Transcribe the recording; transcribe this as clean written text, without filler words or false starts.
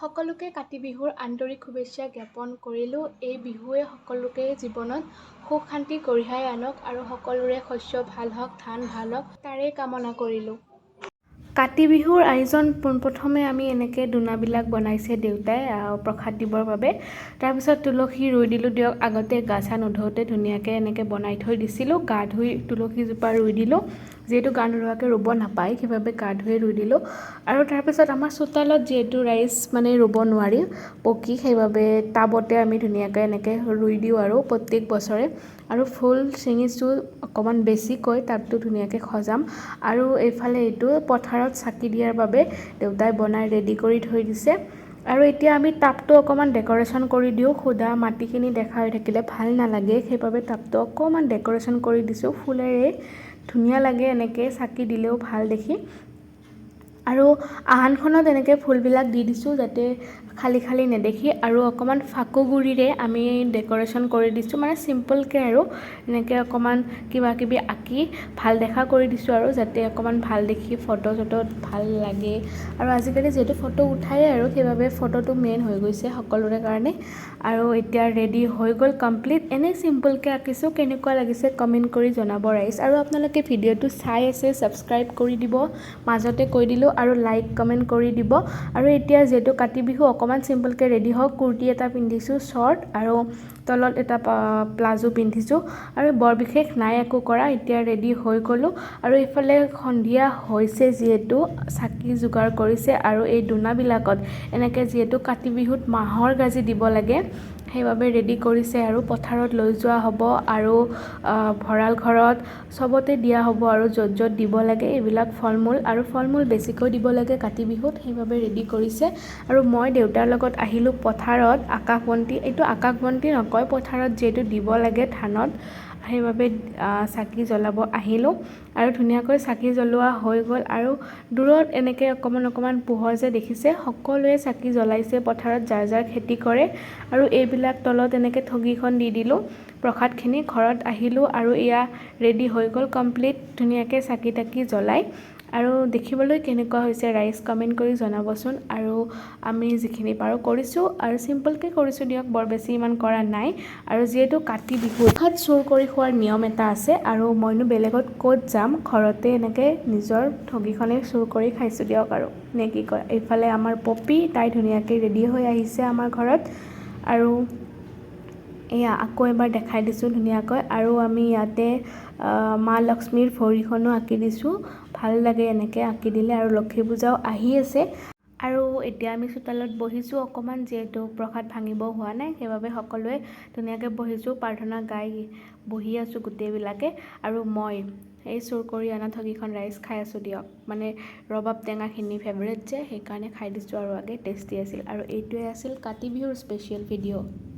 সকলোকে কাতি বিহুৰ আন্তৰিক শুভেচ্ছা জ্ঞাপন কৰিলোঁ। এই বিহুৱে সকলোকে জীৱনত সুখ শান্তি কঢ়িয়াই আনক আৰু সকলোৰে শস্য ভাল হওক, ধান ভাল হওক তাৰেই কামনা কৰিলোঁ। কাতি বিহুৰ আয়োজন পোনপ্ৰথমে আমি এনেকৈ দোনাবিলাক বনাইছে দেউতাই প্ৰসাদ দিবৰ বাবে। তাৰপিছত তুলসী ৰুই দিলোঁ দিয়ক, আগতে গা চা নোধোঁতে ধুনীয়াকৈ এনেকৈ বনাই থৈ দিছিলোঁ। গা ধুই তুলসীজোপা ৰুই দিলোঁ, যিহেতু গা নোধোৱাকৈ ৰুব নাপায় সেইবাবে গা ধুই ৰুই দিলোঁ। আৰু তাৰপিছত আমাৰ চোতালত যিহেতু ৰাইজ মানে ৰুব নোৱাৰি পকী, সেইবাবে টাবতে আমি ধুনীয়াকৈ এনেকৈ ৰুই দিওঁ আৰু প্ৰত্যেক বছৰে। আৰু ফুল ছিঙিছোঁ অকণমান বেছিকৈ, টাবটো ধুনীয়াকৈ সজাম। আৰু এইফালে এইটো পথাৰত চাকি দিয়াৰ বাবে দেউতাই বনাই ৰেডি কৰি থৈ দিছে। আৰু এতিয়া আমি টাবটো অকণমান ডেক'ৰেশ্যন কৰি দিওঁ, সুদা মাটিখিনি দেখা হৈ থাকিলে ভাল নালাগে, সেইবাবে টাবটো অকণমান ডেক'ৰেশ্যন কৰি দিছোঁ ফুলেৰে। ধুনীয়া লাগে এনেকৈ চাকি দিলেও ভাল দেখি। আৰু আহানখনত এনেকৈ ফুলবিলাক দি দিছোঁ যাতে খালী খালী নেদেখি, আৰু অকণমান ফাকু গুৰিৰে আমি ডেক'ৰেশ্যন কৰি দিছোঁ, মানে চিম্পলকৈ আৰু এনেকৈ অকণমান কিবা কিবি আঁকি ভাল দেখা কৰি দিছোঁ আৰু যাতে অকণমান ভাল দেখি ফটো চটোত ভাল লাগে। আৰু আজিকালি যিহেতু ফটো উঠায়েই আৰু সেইবাবে ফটোটো মেইন হৈ গৈছে সকলোৰে কাৰণে। আৰু এতিয়া ৰেডি হৈ গ'ল কমপ্লিট। এনেই চিম্পলকৈ আঁকিছোঁ, কেনেকুৱা লাগিছে কমেণ্ট কৰি জনাব ৰাইজ। আৰু আপোনালোকে ভিডিঅ'টো চাই আছে ছাবস্ক্ৰাইব কৰি দিব, মাজতে কৈ দিলোঁ, আৰু লাইক কমেণ্ট কৰি দিব। আৰু এতিয়া যিহেতু কাতি বিহু অকণমান চিম্পলকৈ ৰেডি হওক, কুৰ্তি এটা পিন্ধিছোঁ শ্বৰ্ট, আৰু তলত এটা প্লাজো পিন্ধিছোঁ, আৰু বৰ বিশেষ নাই একো কৰা। এতিয়া ৰেডি হৈ গ'লোঁ। আৰু এইফালে সন্ধিয়া হৈছে যিহেতু চাকি যোগাৰ কৰিছে, আৰু এই দোনাবিলাকত এনেকৈ যিহেতু কাতি বিহুত মাহৰ গাজি দিব লাগে সেইবাবে ৰেডি কৰিছে। আৰু পথাৰত লৈ যোৱা হ'ব, আৰু ভঁৰাল ঘৰত চবতে দিয়া হ'ব, আৰু য'ত য'ত দিব লাগে এইবিলাক ফল মূল, আৰু ফল মূল বেছিকৈ দিব লাগে কাতি বিহুত সেইবাবে ৰেডি কৰিছে। আৰু মই দেউতাৰ লগত আহিলোঁ পথাৰত আকাশবন্তি, এইটো আকাশবন্তি নকয়, পথাৰত যিহেতু দিব লাগে ধানত সেইবাবে চাকি জ্বলাব আহিলোঁ। আৰু ধুনীয়াকৈ চাকি জ্বলোৱা হৈ গ'ল। আৰু দূৰত এনেকৈ অকণমান অকণমান পোহৰ যে দেখিছে, সকলোৱে চাকি জ্বলাইছে পথাৰত যাৰ যাৰ খেতি কৰে। আৰু এইবিলাক তলত এনেকৈ ঠগিখন দি দিলোঁ প্ৰসাদখিনি, ঘৰত আহিলোঁ আৰু এয়া ৰেডি হৈ গ'ল কমপ্লিট ধুনীয়াকৈ চাকি তাকি জ্বলাই। আৰু দেখিবলৈ কেনেকুৱা হৈছে ৰাইজ কমেণ্ট কৰি জনাবচোন। আৰু আমি যিখিনি পাৰোঁ কৰিছোঁ, আৰু চিম্পলকৈ কৰিছোঁ দিয়ক, বৰ বেছি ইমান কৰা নাই। আৰু যিহেতু কাতি বিহুত ভাত চুৰ কৰি খোৱাৰ নিয়ম এটা আছে, আৰু মইনো বেলেগত ক'ত যাম, ঘৰতে এনেকৈ নিজৰ ঠগিখনে চুৰ কৰি খাইছোঁ দিয়ক। আৰু নে কি কয়। এইফালে আমাৰ পপি, তাই ধুনীয়াকৈ ৰেডি হৈ আহিছে আমাৰ ঘৰত। আৰু এয়া আকৌ এবাৰ দেখাই দিছোঁ ধুনীয়াকৈ। আৰু আমি ইয়াতে মা লক্ষ্মীৰ ভৰিখনো আঁকি দিছোঁ, ভাল লাগে এনেকৈ আঁকি দিলে। আৰু লক্ষী পূজাও আহি আছে। আৰু এতিয়া আমি চোতালত বহিছোঁ অকণমান, যিহেতু প্ৰসাদ ভাঙিব হোৱা নাই সেইবাবে সকলোৱে ধুনীয়াকৈ বহিছোঁ, প্ৰাৰ্থনা গাই বহি আছোঁ গোটেইবিলাকে। আৰু মই এই চুৰ কৰি অনা ঠগিখন ৰাইজ খাই আছোঁ দিয়ক, মানে ৰবাব টেঙাখিনি ফেভৰেট যে সেইকাৰণে খাই দিছোঁ, আৰু আগে টেষ্টি আছিল। আৰু এইটোৱে আছিল কাতি বিহুৰ স্পেচিয়েল ভিডিঅ'।